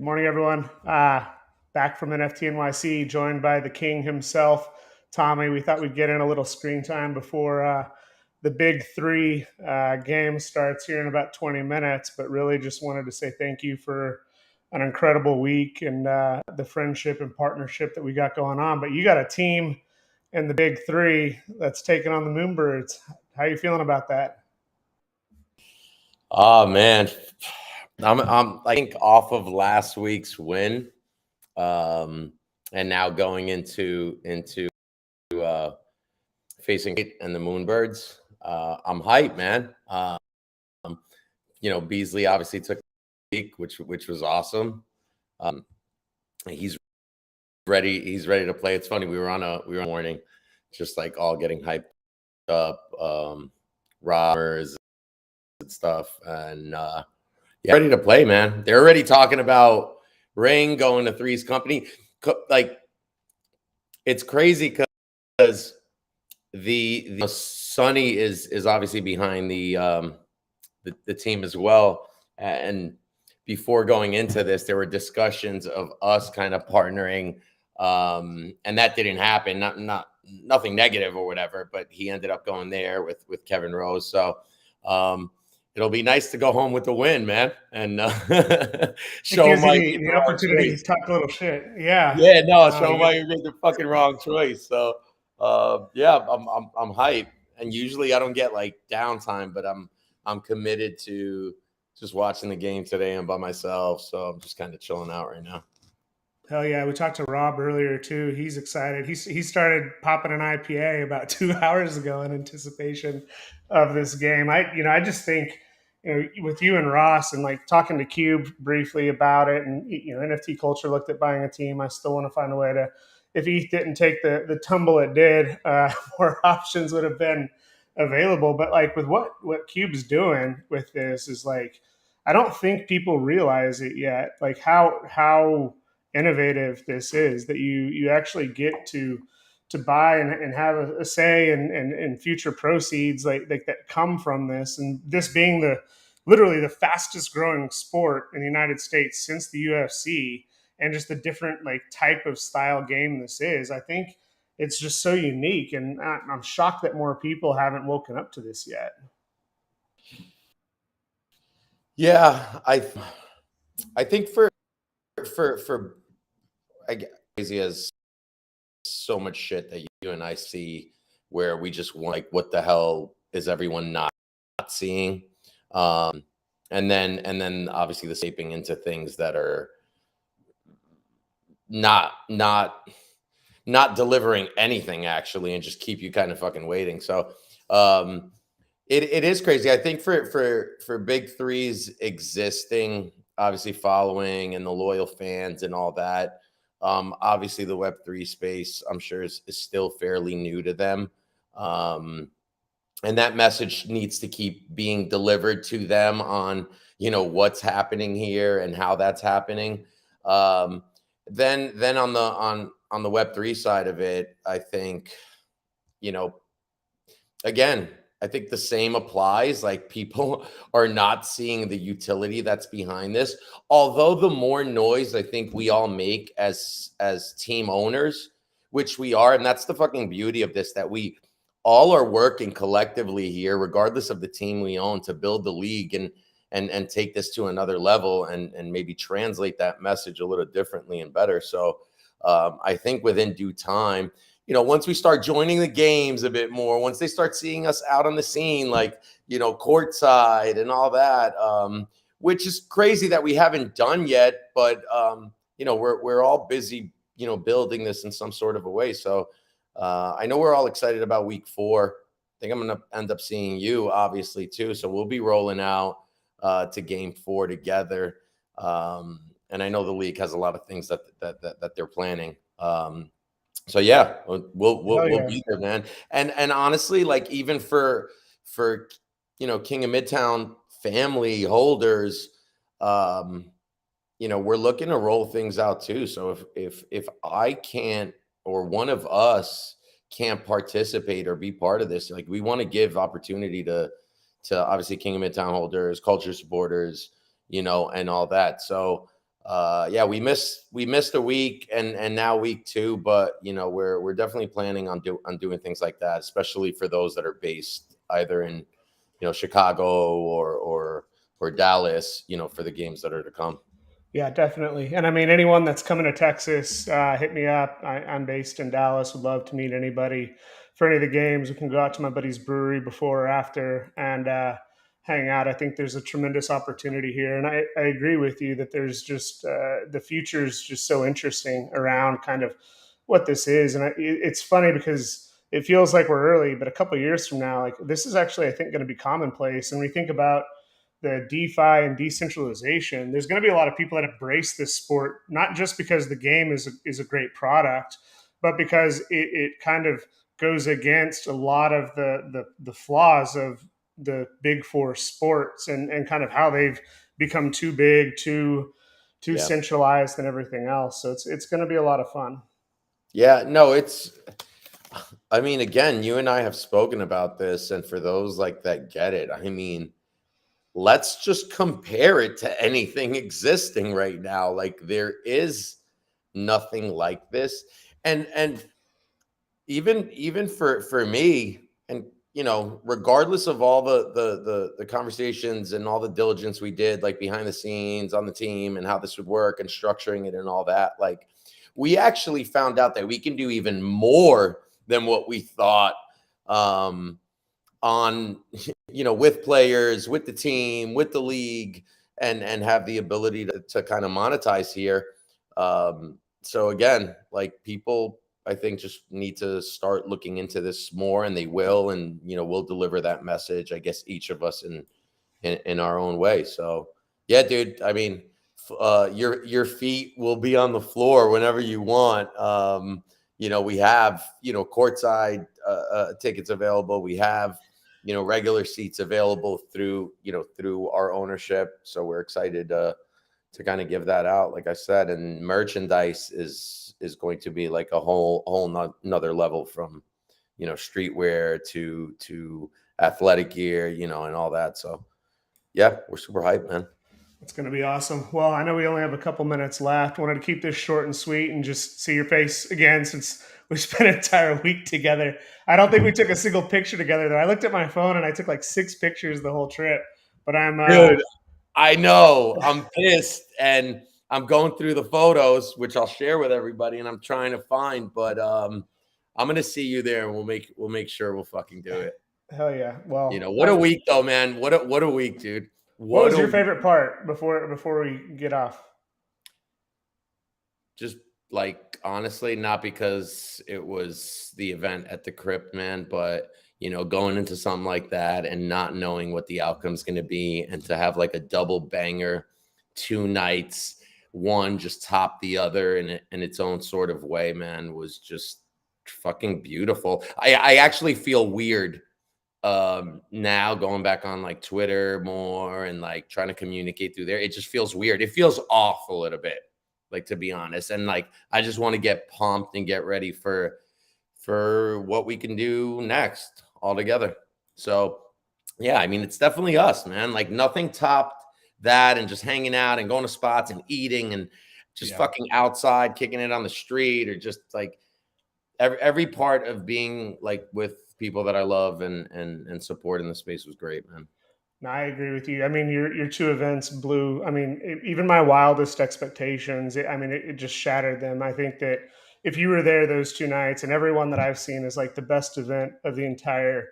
morning, everyone. Back from NFT NYC, joined by the king himself, Tommy. We thought we'd get in a little screen time before the BIG3 game starts here in about 20 minutes, but really just wanted to say thank you for an incredible week and the friendship and partnership that we got going on. But you got a team in the BIG3 that's taking on the Moonbirds. How are you feeling about that? Oh man, I think off of last week's win, and now going into facing and the Moonbirds. I'm hyped, man. Beasley obviously took the week, which was awesome. He's ready. He's ready to play. It's funny. We were on a morning, just like all getting hyped up, robbers and stuff, and ready to play, man. They're already talking about Ring going to Three's Company. Like, it's crazy because the Sonny is obviously behind the team as well. And before going into this, there were discussions of us kind of partnering, and that didn't happen. Nothing negative or whatever, but he ended up going there with Kevin Rose. So it'll be nice to go home with the win, man, and show him the opportunity to talk a little shit. Yeah, show him why you made the fucking wrong choice. So I'm hyped, and usually I don't get like downtime, but I'm committed to just watching the game today and by myself. So I'm just kind of chilling out right now. Hell yeah. We talked to Rob earlier too. He's excited. He started popping an IPA about 2 hours ago in anticipation of this game. I just think, with you and Ross and like talking to Cube briefly about it, and NFT Culture looked at buying a team. I still want to find a way to, if ETH didn't take the tumble it did, more options would have been available. But like with what Cube's doing with this is like, I don't think people realize it yet. Like how innovative this is, that you actually get to buy and have a say in future proceeds like that come from this, and this being literally the fastest growing sport in the United States since the UFC, and just the different like type of style game this is. I think it's just so unique, and I'm shocked that more people haven't woken up to this yet. Yeah, I think for I guess crazy as so much shit that you and I see where we just want, like, what the hell is everyone not seeing? And then obviously the shaping into things that are not delivering anything actually, and just keep you kind of fucking waiting. So it is crazy. I think for BIG3's existing, obviously, following and the loyal fans and all that, obviously the Web3 space, I'm sure is still fairly new to them. And that message needs to keep being delivered to them on, what's happening here and how that's happening. Then on the Web3 side of it, I think, again, I think the same applies. Like, people are not seeing the utility that's behind this. Although the more noise I think we all make as team owners, which we are, and that's the fucking beauty of this, that we all are working collectively here, regardless of the team we own, to build the league and take this to another level and maybe translate that message a little differently and better. So I think within due time, once we start joining the games a bit more, once they start seeing us out on the scene, like, courtside and all that, which is crazy that we haven't done yet, but, we're all busy, building this in some sort of a way. So I know we're all excited about week 4. I think I'm going to end up seeing you, obviously, too. So we'll be rolling out to game 4 together. And I know the league has a lot of things that they're planning. So yeah, we'll be there, man. And honestly, like, even for King of Midtown family holders, we're looking to roll things out too. So if I can't, or one of us can't participate or be part of this, like, we want to give opportunity to obviously King of Midtown holders, culture supporters, and all that. So yeah, we missed a week and now week two, but we're definitely planning on doing things like that, especially for those that are based either in Chicago or Dallas, for the games that are to come. Yeah, definitely. And I mean, anyone that's coming to Texas, hit me up. I'm based in Dallas. Would love to meet anybody for any of the games. We can go out to my buddy's brewery before or after and hang out. I think there's a tremendous opportunity here. And I agree with you that there's just the future is just so interesting around kind of what this is. And it's funny because it feels like we're early, but a couple of years from now, like this is actually, I think, going to be commonplace. And we think about the DeFi and decentralization, there's going to be a lot of people that embrace this sport, not just because the game is a great product, but because it kind of goes against a lot of the flaws of the big four sports and kind of how they've become too big, too Yeah. centralized and everything else. So it's going to be a lot of fun. Yeah, no, I mean, again, you and I have spoken about this, and for those like that get it, I mean, let's just compare it to anything existing right now. Like there is nothing like this. And even for me, and regardless of all the conversations and all the diligence we did, like behind the scenes on the team and how this would work and structuring it and all that, like we actually found out that we can do even more than what we thought, on with players, with the team, with the league, and have the ability to kind of monetize here. So again, like people, I think, just need to start looking into this more, and they will, and we'll deliver that message, I guess, each of us in our own way. So yeah, dude, I mean, your feet will be on the floor whenever you want. We have courtside tickets available. We have regular seats available through our ownership. So we're excited to kind of give that out, like I said. And merchandise is going to be like a whole another level, from streetwear to athletic gear, and all that. So yeah, we're super hyped, man. It's going to be awesome. Well, I know we only have a couple minutes left. Wanted to keep this short and sweet and just see your face again since we spent an entire week together. I don't think we took a single picture together though. I looked at my phone and I took like 6 pictures the whole trip. But I'm Dude, I know. I'm pissed, and I'm going through the photos, which I'll share with everybody, and I'm trying to find. But I'm gonna see you there, and we'll make sure we'll fucking do it. hell yeah. Well, What a week, though, man. What a week, dude. what What was a your week. favorite part before we get off? Just like, honestly, not because it was the event at the crypt, man, but going into something like that and not knowing what the outcome's going to be, and to have like a double banger, 2 nights, one just top the other in its own sort of way, man, was just fucking beautiful. I actually feel weird now, going back on like Twitter more and like trying to communicate through there. It just feels weird. It feels off a little bit, like, to be honest. And like I just want to get pumped and get ready for what we can do next all together. So yeah, I mean, it's definitely us, man. Like nothing topped that, and just hanging out and going to spots and eating and just Yeah. fucking outside, kicking it on the street, or just like every part of being like with people that I love and support in the space was great, man. No, I agree with you. I mean, your two events blew. I mean, even my wildest expectations. It just shattered them. I think that if you were there those 2 nights, and everyone that I've seen is like the best event of the entire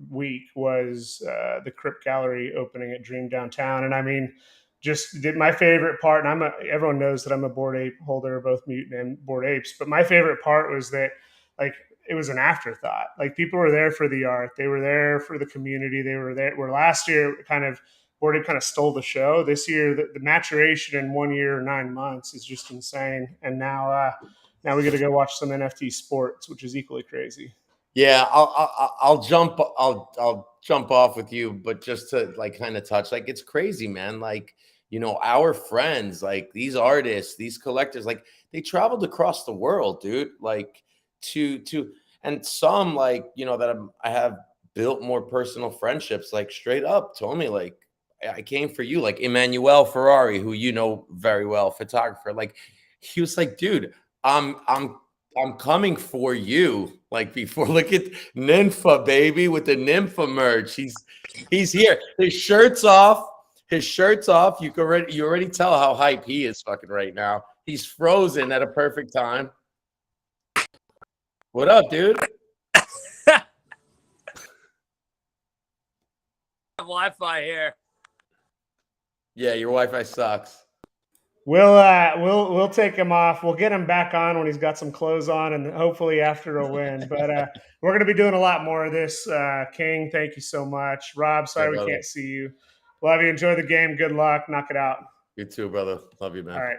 week was the Crypt Gallery opening at Dream Downtown. And I mean, just my favorite part. And everyone knows that I'm a Bored Ape holder, both Mutant and Bored Apes. But my favorite part was that, like, it was an afterthought. Like people were there for the art, they were there for the community, they were there. Where last year, kind of Bored Ape kind of stole the show. This year, the maturation in 1 year or 9 months is just insane. And now we get to go watch some NFT sports, which is equally crazy. Yeah, I'll jump off with you, but just to like kind of touch, like it's crazy, man. Like, our friends, like these artists, these collectors, like they traveled across the world, dude. Like to and some, like, that I have built more personal friendships, like straight up told me like I came for you, like Emmanuel Ferrari, who you know very well, photographer. Like he was like, dude, I'm coming for you. Like before, look at Nympha, baby, with the Nympha merch. He's here. His shirt's off. His shirt's off. You already tell how hype he is fucking right now. He's frozen at a perfect time. What up, dude? Wi-Fi here. Yeah, your Wi-Fi sucks. We'll take him off. We'll get him back on when he's got some clothes on, and hopefully after a win. But we're going to be doing a lot more of this. King, thank you so much. Rob, sorry we can't see you. Love you. Enjoy the game. Good luck. Knock it out. You too, brother. Love you, man. All right.